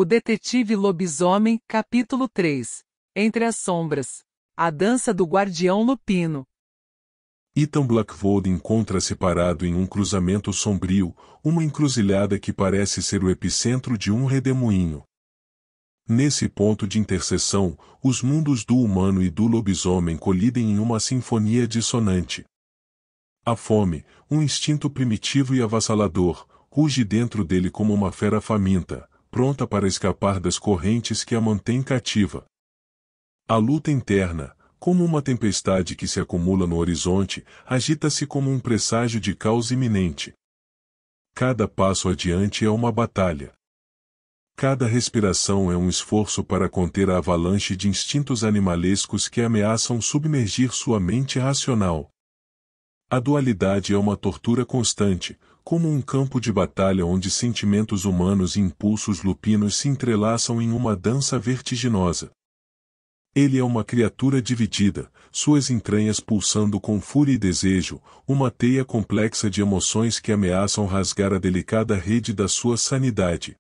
O Detetive Lobisomem, capítulo 3. Entre as sombras. A dança do guardião lupino. Ethan Blackwood encontra-se parado em um cruzamento sombrio, uma encruzilhada que parece ser o epicentro de um redemoinho. Nesse ponto de interseção, os mundos do humano e do lobisomem colidem em uma sinfonia dissonante. A fome, um instinto primitivo e avassalador, ruge dentro dele como uma fera faminta, pronta para escapar das correntes que a mantêm cativa. A luta interna, como uma tempestade que se acumula no horizonte, agita-se como um presságio de caos iminente. Cada passo adiante é uma batalha. Cada respiração é um esforço para conter a avalanche de instintos animalescos que ameaçam submergir sua mente racional. A dualidade é uma tortura constante, como um campo de batalha onde sentimentos humanos e impulsos lupinos se entrelaçam em uma dança vertiginosa. Ele é uma criatura dividida, suas entranhas pulsando com fúria e desejo, uma teia complexa de emoções que ameaçam rasgar a delicada rede da sua sanidade.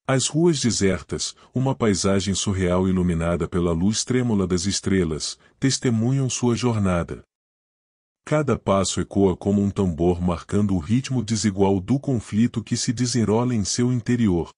As ruas desertas, uma paisagem surreal iluminada pela luz trêmula das estrelas, testemunham sua jornada. Cada passo ecoa como um tambor marcando o ritmo desigual do conflito que se desenrola em seu interior.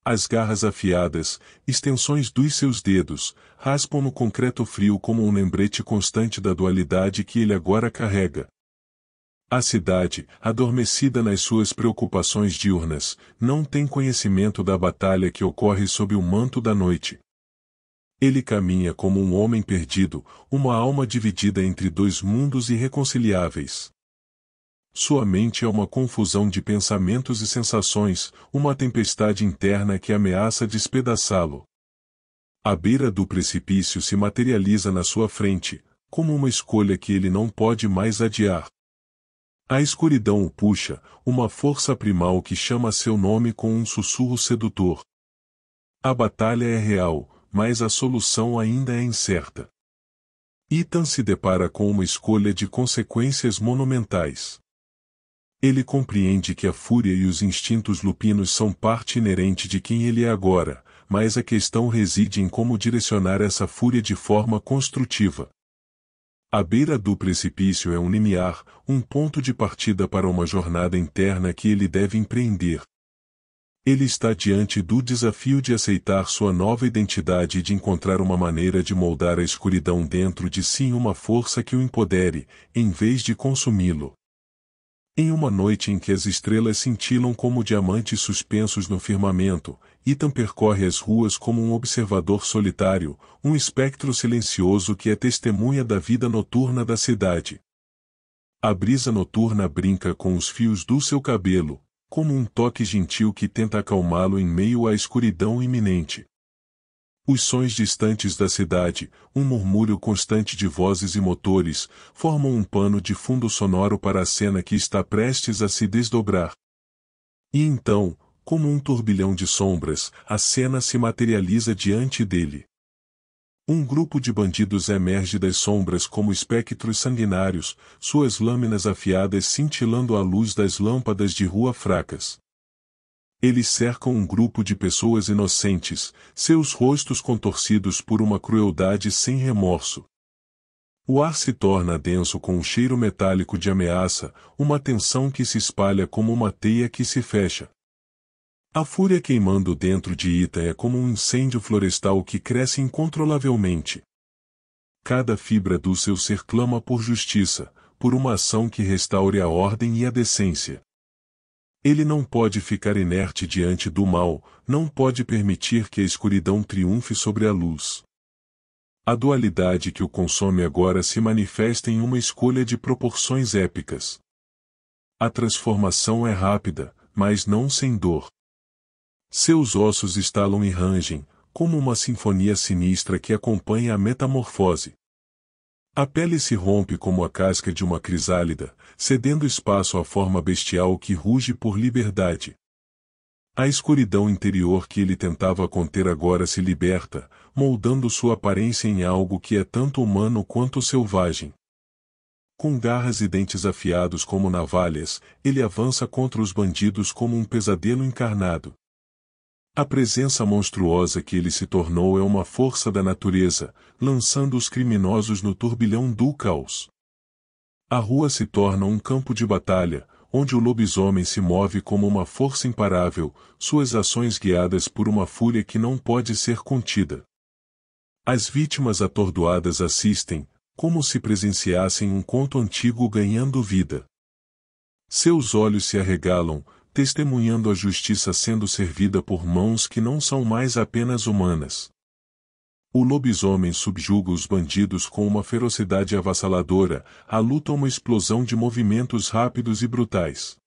As garras afiadas, extensões dos seus dedos, raspam no concreto frio como um lembrete constante da dualidade que ele agora carrega. A cidade, adormecida nas suas preocupações diurnas, não tem conhecimento da batalha que ocorre sob o manto da noite. Ele caminha como um homem perdido, uma alma dividida entre dois mundos irreconciliáveis. Sua mente é uma confusão de pensamentos e sensações, uma tempestade interna que ameaça despedaçá-lo. A beira do precipício se materializa na sua frente, como uma escolha que ele não pode mais adiar. A escuridão o puxa, uma força primal que chama seu nome com um sussurro sedutor. A batalha é real, mas a solução ainda é incerta. Ethan se depara com uma escolha de consequências monumentais. Ele compreende que a fúria e os instintos lupinos são parte inerente de quem ele é agora, mas a questão reside em como direcionar essa fúria de forma construtiva. A beira do precipício é um limiar, um ponto de partida para uma jornada interna que ele deve empreender. Ele está diante do desafio de aceitar sua nova identidade e de encontrar uma maneira de moldar a escuridão dentro de si em uma força que o empodere, em vez de consumi-lo. Em uma noite em que as estrelas cintilam como diamantes suspensos no firmamento, Ethan percorre as ruas como um observador solitário, um espectro silencioso que é testemunha da vida noturna da cidade. A brisa noturna brinca com os fios do seu cabelo, como um toque gentil que tenta acalmá-lo em meio à escuridão iminente. Os sons distantes da cidade, um murmúrio constante de vozes e motores, formam um pano de fundo sonoro para a cena que está prestes a se desdobrar. E então, como um turbilhão de sombras, a cena se materializa diante dele. Um grupo de bandidos emerge das sombras como espectros sanguinários, suas lâminas afiadas cintilando à luz das lâmpadas de rua fracas. Eles cercam um grupo de pessoas inocentes, seus rostos contorcidos por uma crueldade sem remorso. O ar se torna denso com um cheiro metálico de ameaça, uma tensão que se espalha como uma teia que se fecha. A fúria queimando dentro de Ethan é como um incêndio florestal que cresce incontrolavelmente. Cada fibra do seu ser clama por justiça, por uma ação que restaure a ordem e a decência. Ele não pode ficar inerte diante do mal, não pode permitir que a escuridão triunfe sobre a luz. A dualidade que o consome agora se manifesta em uma escolha de proporções épicas. A transformação é rápida, mas não sem dor. Seus ossos estalam e rangem, como uma sinfonia sinistra que acompanha a metamorfose. A pele se rompe como a casca de uma crisálida, cedendo espaço à forma bestial que ruge por liberdade. A escuridão interior que ele tentava conter agora se liberta, moldando sua aparência em algo que é tanto humano quanto selvagem. Com garras e dentes afiados como navalhas, ele avança contra os bandidos como um pesadelo encarnado. A presença monstruosa que ele se tornou é uma força da natureza, lançando os criminosos no turbilhão do caos. A rua se torna um campo de batalha, onde o lobisomem se move como uma força imparável, suas ações guiadas por uma fúria que não pode ser contida. As vítimas atordoadas assistem, como se presenciassem um conto antigo ganhando vida. Seus olhos se arregalam, testemunhando a justiça sendo servida por mãos que não são mais apenas humanas. O lobisomem subjuga os bandidos com uma ferocidade avassaladora, a luta é uma explosão de movimentos rápidos e brutais.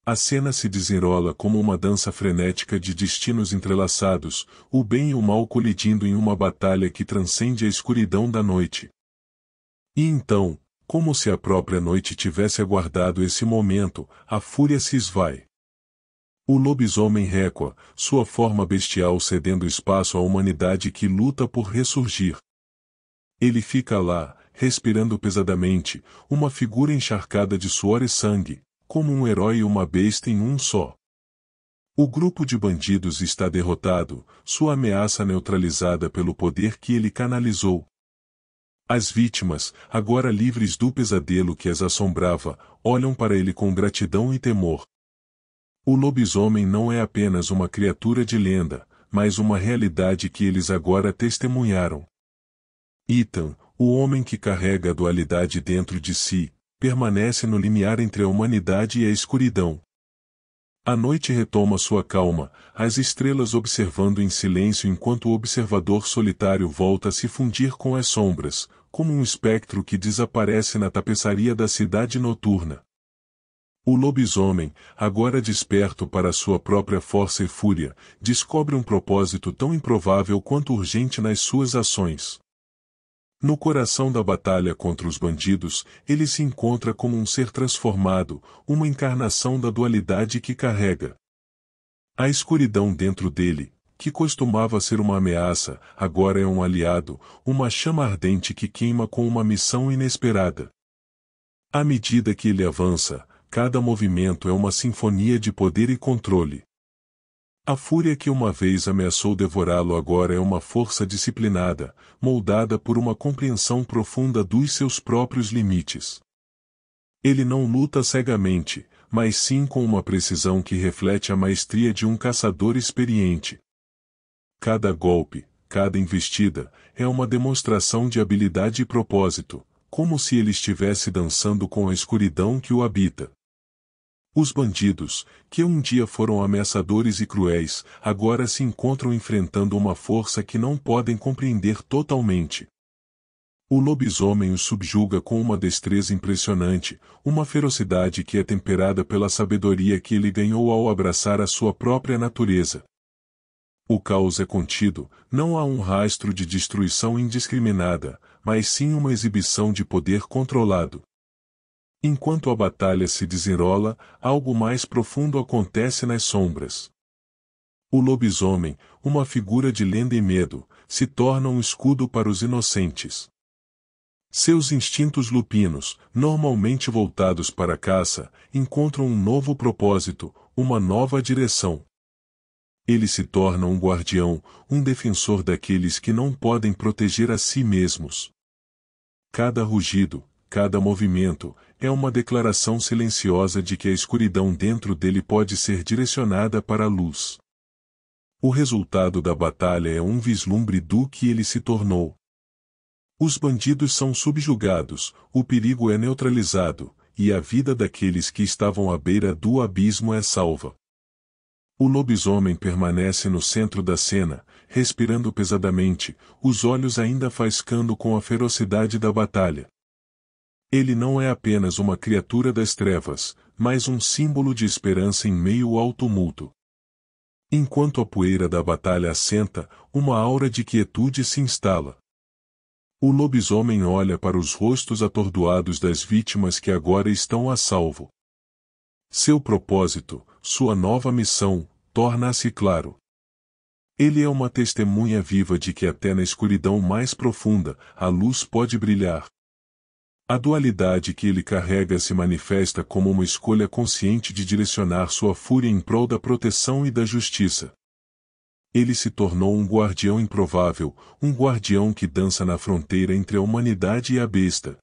A cena se desenrola como uma dança frenética de destinos entrelaçados, o bem e o mal colidindo em uma batalha que transcende a escuridão da noite. E então, como se a própria noite tivesse aguardado esse momento, a fúria se esvai. O lobisomem recua, sua forma bestial cedendo espaço à humanidade que luta por ressurgir. Ele fica lá, respirando pesadamente, uma figura encharcada de suor e sangue, como um herói e uma besta em um só. O grupo de bandidos está derrotado, sua ameaça neutralizada pelo poder que ele canalizou. As vítimas, agora livres do pesadelo que as assombrava, olham para ele com gratidão e temor. O lobisomem não é apenas uma criatura de lenda, mas uma realidade que eles agora testemunharam. Ethan, o homem que carrega a dualidade dentro de si, permanece no limiar entre a humanidade e a escuridão. A noite retoma sua calma, as estrelas observando em silêncio enquanto o observador solitário volta a se fundir com as sombras, como um espectro que desaparece na tapeçaria da cidade noturna. O lobisomem, agora desperto para sua própria força e fúria, descobre um propósito tão improvável quanto urgente nas suas ações. No coração da batalha contra os bandidos, ele se encontra como um ser transformado, uma encarnação da dualidade que carrega. A escuridão dentro dele, que costumava ser uma ameaça, agora é um aliado, uma chama ardente que queima com uma missão inesperada. À medida que ele avança, cada movimento é uma sinfonia de poder e controle. A fúria que uma vez ameaçou devorá-lo agora é uma força disciplinada, moldada por uma compreensão profunda dos seus próprios limites. Ele não luta cegamente, mas sim com uma precisão que reflete a maestria de um caçador experiente. Cada golpe, cada investida, é uma demonstração de habilidade e propósito, como se ele estivesse dançando com a escuridão que o habita. Os bandidos, que um dia foram ameaçadores e cruéis, agora se encontram enfrentando uma força que não podem compreender totalmente. O lobisomem os subjuga com uma destreza impressionante, uma ferocidade que é temperada pela sabedoria que ele ganhou ao abraçar a sua própria natureza. O caos é contido, não há um rastro de destruição indiscriminada, mas sim uma exibição de poder controlado. Enquanto a batalha se desenrola, algo mais profundo acontece nas sombras. O lobisomem, uma figura de lenda e medo, se torna um escudo para os inocentes. Seus instintos lupinos, normalmente voltados para a caça, encontram um novo propósito, uma nova direção. Ele se torna um guardião, um defensor daqueles que não podem proteger a si mesmos. Cada rugido, cada movimento, é uma declaração silenciosa de que a escuridão dentro dele pode ser direcionada para a luz. O resultado da batalha é um vislumbre do que ele se tornou. Os bandidos são subjugados, o perigo é neutralizado, e a vida daqueles que estavam à beira do abismo é salva. O lobisomem permanece no centro da cena, respirando pesadamente, os olhos ainda faiscando com a ferocidade da batalha. Ele não é apenas uma criatura das trevas, mas um símbolo de esperança em meio ao tumulto. Enquanto a poeira da batalha assenta, uma aura de quietude se instala. O lobisomem olha para os rostos atordoados das vítimas que agora estão a salvo. Seu propósito, sua nova missão, torna-se claro. Ele é uma testemunha viva de que até na escuridão mais profunda, a luz pode brilhar. A dualidade que ele carrega se manifesta como uma escolha consciente de direcionar sua fúria em prol da proteção e da justiça. Ele se tornou um guardião improvável, um guardião que dança na fronteira entre a humanidade e a besta.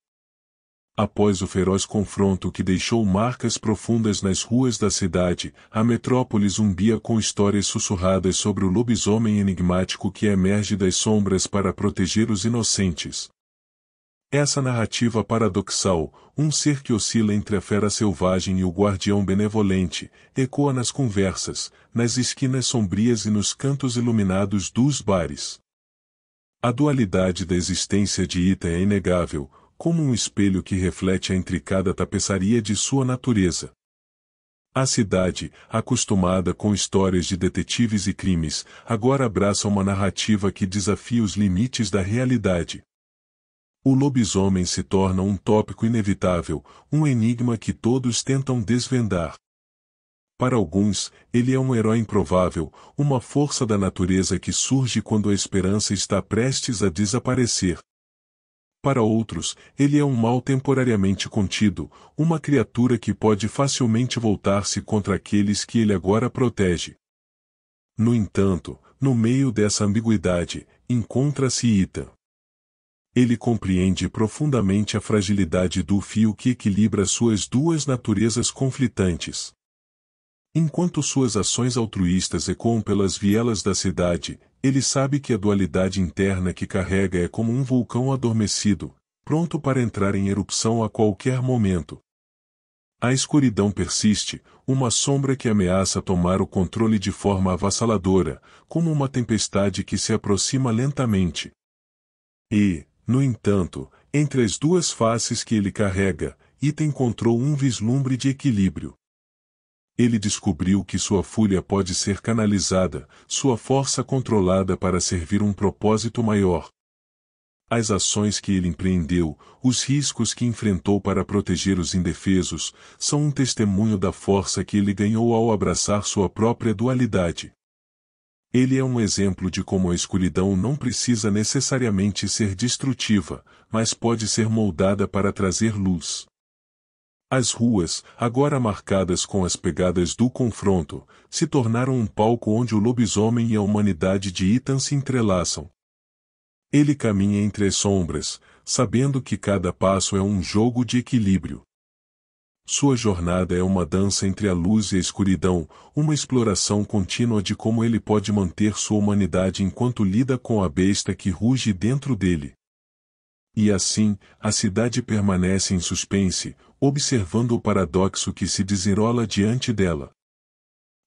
Após o feroz confronto que deixou marcas profundas nas ruas da cidade, a metrópole zumbia com histórias sussurradas sobre o lobisomem enigmático que emerge das sombras para proteger os inocentes. Essa narrativa paradoxal, um ser que oscila entre a fera selvagem e o guardião benevolente, ecoa nas conversas, nas esquinas sombrias e nos cantos iluminados dos bares. A dualidade da existência de Ethan é inegável, como um espelho que reflete a intricada tapeçaria de sua natureza. A cidade, acostumada com histórias de detetives e crimes, agora abraça uma narrativa que desafia os limites da realidade. O lobisomem se torna um tópico inevitável, um enigma que todos tentam desvendar. Para alguns, ele é um herói improvável, uma força da natureza que surge quando a esperança está prestes a desaparecer. Para outros, ele é um mal temporariamente contido, uma criatura que pode facilmente voltar-se contra aqueles que ele agora protege. No entanto, no meio dessa ambiguidade, encontra-se Ethan. Ele compreende profundamente a fragilidade do fio que equilibra suas duas naturezas conflitantes. Enquanto suas ações altruístas ecoam pelas vielas da cidade, ele sabe que a dualidade interna que carrega é como um vulcão adormecido, pronto para entrar em erupção a qualquer momento. A escuridão persiste, uma sombra que ameaça tomar o controle de forma avassaladora, como uma tempestade que se aproxima lentamente. E, no entanto, entre as duas faces que ele carrega, Ethan encontrou um vislumbre de equilíbrio. Ele descobriu que sua fúria pode ser canalizada, sua força controlada para servir um propósito maior. As ações que ele empreendeu, os riscos que enfrentou para proteger os indefesos, são um testemunho da força que ele ganhou ao abraçar sua própria dualidade. Ele é um exemplo de como a escuridão não precisa necessariamente ser destrutiva, mas pode ser moldada para trazer luz. As ruas, agora marcadas com as pegadas do confronto, se tornaram um palco onde o lobisomem e a humanidade de Ethan se entrelaçam. Ele caminha entre as sombras, sabendo que cada passo é um jogo de equilíbrio. Sua jornada é uma dança entre a luz e a escuridão, uma exploração contínua de como ele pode manter sua humanidade enquanto lida com a besta que ruge dentro dele. E assim, a cidade permanece em suspense, observando o paradoxo que se desenrola diante dela.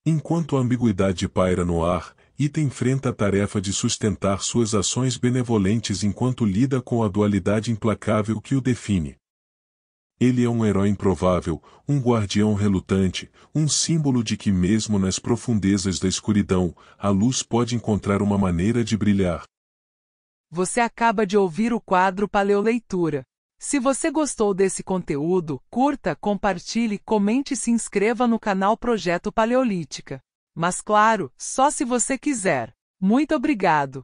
Enquanto a ambiguidade paira no ar, Ethan enfrenta a tarefa de sustentar suas ações benevolentes enquanto lida com a dualidade implacável que o define. Ele é um herói improvável, um guardião relutante, um símbolo de que mesmo nas profundezas da escuridão, a luz pode encontrar uma maneira de brilhar. Você acaba de ouvir o quadro Paleoleitura. Se você gostou desse conteúdo, curta, compartilhe, comente e se inscreva no canal Projeto Paleolítica. Mas claro, só se você quiser. Muito obrigado!